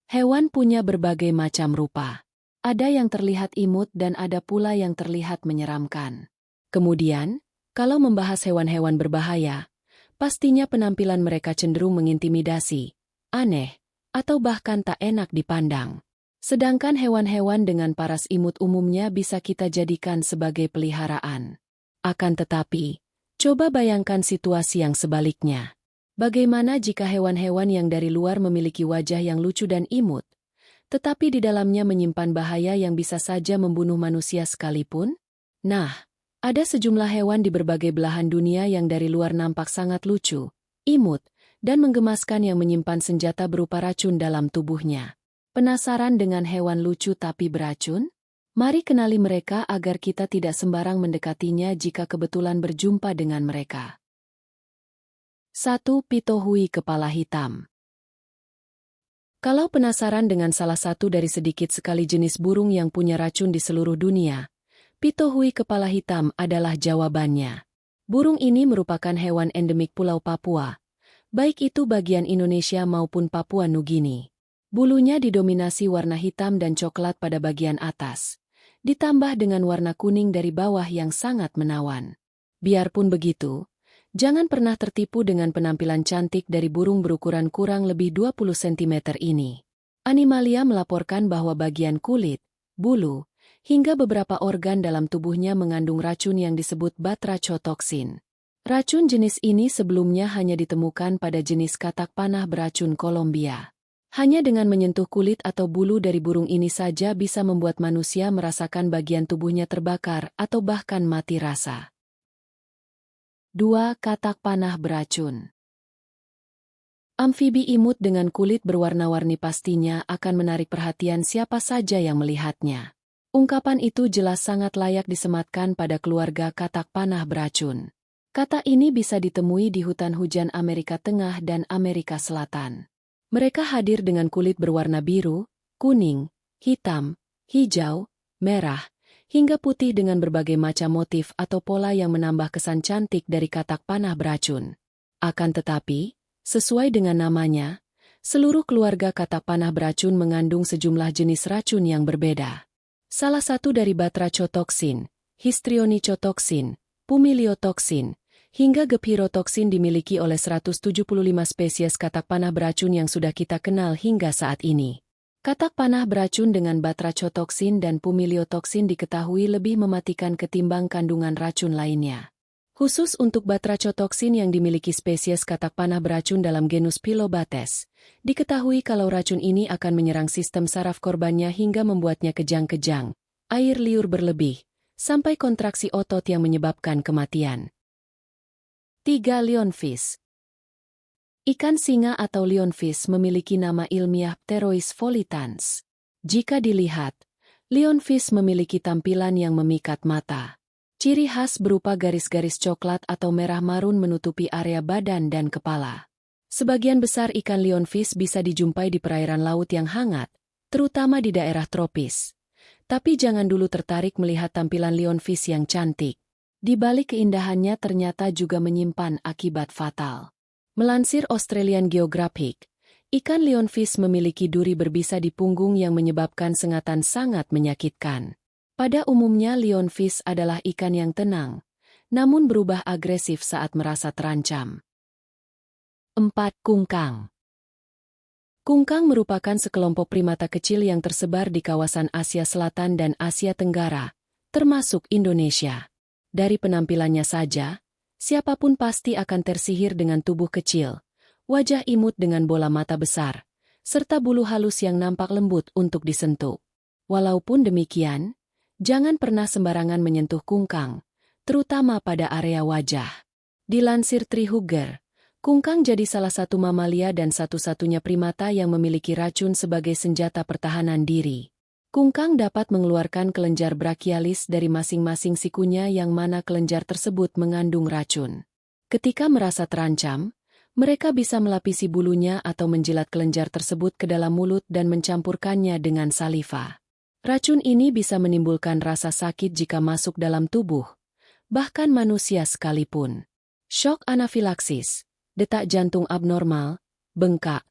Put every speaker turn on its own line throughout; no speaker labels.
Hewan punya berbagai macam rupa. Ada yang terlihat imut dan ada pula yang terlihat menyeramkan. Kemudian, kalau membahas hewan-hewan berbahaya, pastinya penampilan mereka cenderung mengintimidasi, aneh, atau bahkan tak enak dipandang. Sedangkan hewan-hewan dengan paras imut umumnya bisa kita jadikan sebagai peliharaan. Akan tetapi, coba bayangkan situasi yang sebaliknya. Bagaimana jika hewan-hewan yang dari luar memiliki wajah yang lucu dan imut, tetapi di dalamnya menyimpan bahaya yang bisa saja membunuh manusia sekalipun? Nah, ada sejumlah hewan di berbagai belahan dunia yang dari luar nampak sangat lucu, imut, dan menggemaskan yang menyimpan senjata berupa racun dalam tubuhnya. Penasaran dengan hewan lucu tapi beracun? Mari kenali mereka agar kita tidak sembarang mendekatinya jika kebetulan berjumpa dengan mereka. 1. Pitohui kepala hitam. Kalau penasaran dengan salah satu dari sedikit sekali jenis burung yang punya racun di seluruh dunia, pitohui kepala hitam adalah jawabannya. Burung ini merupakan hewan endemik Pulau Papua, baik itu bagian Indonesia maupun Papua Nugini. Bulunya didominasi warna hitam dan coklat pada bagian atas, ditambah dengan warna kuning dari bawah yang sangat menawan. Biarpun begitu, jangan pernah tertipu dengan penampilan cantik dari burung berukuran kurang lebih 20 cm ini. Animalia melaporkan bahwa bagian kulit, bulu, hingga beberapa organ dalam tubuhnya mengandung racun yang disebut batrachotoksin. Racun jenis ini sebelumnya hanya ditemukan pada jenis katak panah beracun Kolombia. Hanya dengan menyentuh kulit atau bulu dari burung ini saja bisa membuat manusia merasakan bagian tubuhnya terbakar atau bahkan mati rasa. 2. Katak panah beracun. Amfibi imut dengan kulit berwarna-warni pastinya akan menarik perhatian siapa saja yang melihatnya. Ungkapan itu jelas sangat layak disematkan pada keluarga katak panah beracun. Kata ini bisa ditemui di hutan hujan Amerika Tengah dan Amerika Selatan. Mereka hadir dengan kulit berwarna biru, kuning, hitam, hijau, merah, hingga putih dengan berbagai macam motif atau pola yang menambah kesan cantik dari katak panah beracun. Akan tetapi, sesuai dengan namanya, seluruh keluarga katak panah beracun mengandung sejumlah jenis racun yang berbeda. Salah satu dari batrachotoksin, histrionicotoksin, pumiliotoksin, hingga gepirotoksin dimiliki oleh 175 spesies katak panah beracun yang sudah kita kenal hingga saat ini. Katak panah beracun dengan batrachotoksin dan pumiliotoksin diketahui lebih mematikan ketimbang kandungan racun lainnya. Khusus untuk batrachotoksin yang dimiliki spesies katak panah beracun dalam genus Pilobates, diketahui kalau racun ini akan menyerang sistem saraf korbannya hingga membuatnya kejang-kejang, air liur berlebih, sampai kontraksi otot yang menyebabkan kematian. 3. Lionfish. Ikan singa atau lionfish memiliki nama ilmiah Pterois volitans. Jika dilihat, lionfish memiliki tampilan yang memikat mata. Ciri khas berupa garis-garis coklat atau merah marun menutupi area badan dan kepala. Sebagian besar ikan lionfish bisa dijumpai di perairan laut yang hangat, terutama di daerah tropis. Tapi jangan dulu tertarik melihat tampilan lionfish yang cantik. Di balik keindahannya ternyata juga menyimpan akibat fatal. Melansir Australian Geographic, ikan lionfish memiliki duri berbisa di punggung yang menyebabkan sengatan sangat menyakitkan. Pada umumnya lionfish adalah ikan yang tenang, namun berubah agresif saat merasa terancam. 4. Kungkang. Kungkang merupakan sekelompok primata kecil yang tersebar di kawasan Asia Selatan dan Asia Tenggara, termasuk Indonesia. Dari penampilannya saja, siapapun pasti akan tersihir dengan tubuh kecil, wajah imut dengan bola mata besar, serta bulu halus yang nampak lembut untuk disentuh. Walaupun demikian, jangan pernah sembarangan menyentuh kungkang, terutama pada area wajah. Dilansir Trihugger, kungkang jadi salah satu mamalia dan satu-satunya primata yang memiliki racun sebagai senjata pertahanan diri. Kungkang dapat mengeluarkan kelenjar brachialis dari masing-masing sikunya yang mana kelenjar tersebut mengandung racun. Ketika merasa terancam, mereka bisa melapisi bulunya atau menjilat kelenjar tersebut ke dalam mulut dan mencampurkannya dengan saliva. Racun ini bisa menimbulkan rasa sakit jika masuk dalam tubuh, bahkan manusia sekalipun. Shock anafilaksis, detak jantung abnormal, bengkak,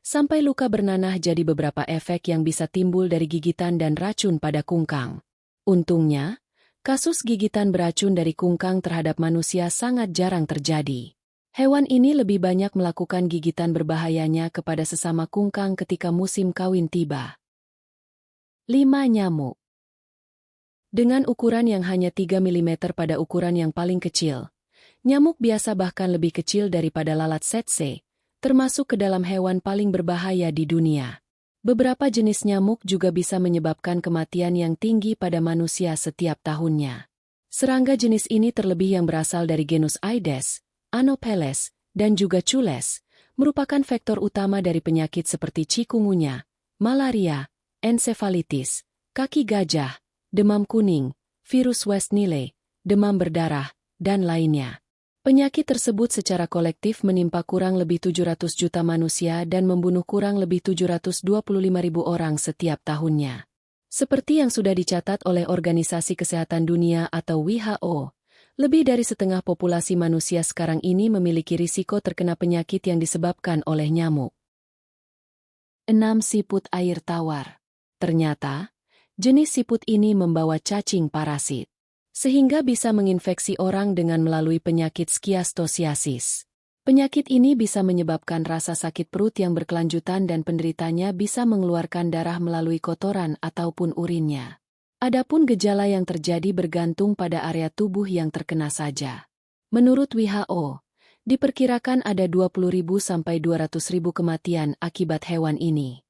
sampai luka bernanah jadi beberapa efek yang bisa timbul dari gigitan dan racun pada kungkang. Untungnya, kasus gigitan beracun dari kungkang terhadap manusia sangat jarang terjadi. Hewan ini lebih banyak melakukan gigitan berbahayanya kepada sesama kungkang ketika musim kawin tiba. 5. Nyamuk. Dengan ukuran yang hanya 3 mm pada ukuran yang paling kecil, nyamuk biasa bahkan lebih kecil daripada lalat tsetse, termasuk ke dalam hewan paling berbahaya di dunia. Beberapa jenis nyamuk juga bisa menyebabkan kematian yang tinggi pada manusia setiap tahunnya. Serangga jenis ini terlebih yang berasal dari genus Aedes, Anopheles, dan juga Cules, merupakan faktor utama dari penyakit seperti chikungunya, malaria, ensefalitis, kaki gajah, demam kuning, virus West Nile, demam berdarah, dan lainnya. Penyakit tersebut secara kolektif menimpa kurang lebih 700 juta manusia dan membunuh kurang lebih 725.000 orang setiap tahunnya. Seperti yang sudah dicatat oleh Organisasi Kesehatan Dunia atau WHO, lebih dari setengah populasi manusia sekarang ini memiliki risiko terkena penyakit yang disebabkan oleh nyamuk. 6. Siput air tawar. Ternyata, jenis siput ini membawa cacing parasit, sehingga bisa menginfeksi orang dengan melalui penyakit skiastosiasis. Penyakit ini bisa menyebabkan rasa sakit perut yang berkelanjutan dan penderitanya bisa mengeluarkan darah melalui kotoran ataupun urinnya. Adapun gejala yang terjadi bergantung pada area tubuh yang terkena saja. Menurut WHO, diperkirakan ada 20.000 sampai 200.000 kematian akibat hewan ini.